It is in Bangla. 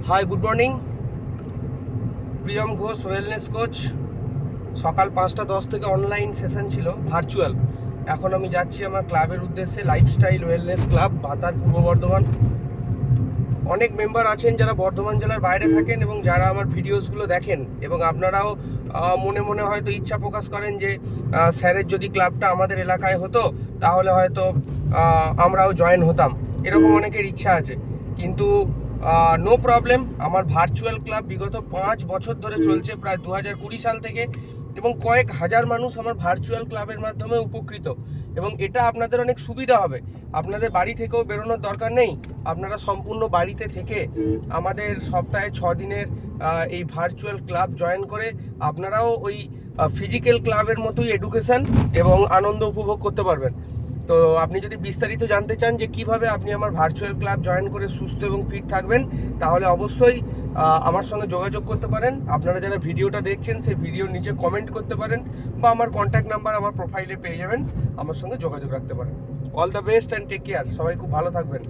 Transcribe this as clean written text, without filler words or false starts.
High, good morning. Priyam Ghosh, wellness coach. সকাল 5:10 থেকে অনলাইন সেশন ছিল, ভার্চুয়াল। এখন আমি যাচ্ছি আমার ক্লাবের উদ্দেশ্যে, লাইফস্টাইল ওয়েলনেস ক্লাব, ভাতার, পূর্ব বর্ধমান। অনেক মেম্বার আছেন যারা বর্ধমান জেলার বাইরে থাকেন এবং যারা আমার ভিডিওসগুলো দেখেন, এবং আপনারাও মনে মনে হয়তো ইচ্ছা প্রকাশ করেন যে স্যারের যদি ক্লাবটা আমাদের এলাকায় হতো তাহলে হয়তো আমরাও জয়েন হতাম। এরকম অনেকের ইচ্ছা আছে, কিন্তু নো প্রবলেম। আমার ভার্চুয়াল ক্লাব বিগত 5 বছর ধরে চলছে, প্রায় 2020 সাল থেকে, এবং কয়েক হাজার মানুষ আমার ভার্চুয়াল ক্লাবের মাধ্যমে উপকৃত। এবং এটা আপনাদের অনেক সুবিধা হবে। আপনাদের বাড়ি থেকেও বেরোনোর দরকার নেই। আপনারা সম্পূর্ণ বাড়িতে থেকে আমাদের সপ্তাহে 6 দিনের এই ভার্চুয়াল ক্লাব জয়েন করে আপনারাও ওই ফিজিক্যাল ক্লাবের মতোই এডুকেশন এবং আনন্দ উপভোগ করতে পারবেন। তো আপনি যদি বিস্তারিত জানতে চান যে কিভাবে আপনি আমার ভার্চুয়াল ক্লাব জয়েন করে সুস্থ এবং ফিট থাকবেন, তাহলে অবশ্যই আমার সঙ্গে যোগাযোগ করতে পারেন। আপনারা যারা ভিডিওটা দেখছেন সেই ভিডিওর নিচে কমেন্ট করতে পারেন, বা আমার কন্ট্যাক্ট নাম্বার আমার প্রোফাইলে পেয়ে যাবেন, আমার সঙ্গে যোগাযোগ রাখতে পারেন। All the best and take care. সবাই খুব ভালো থাকবেন।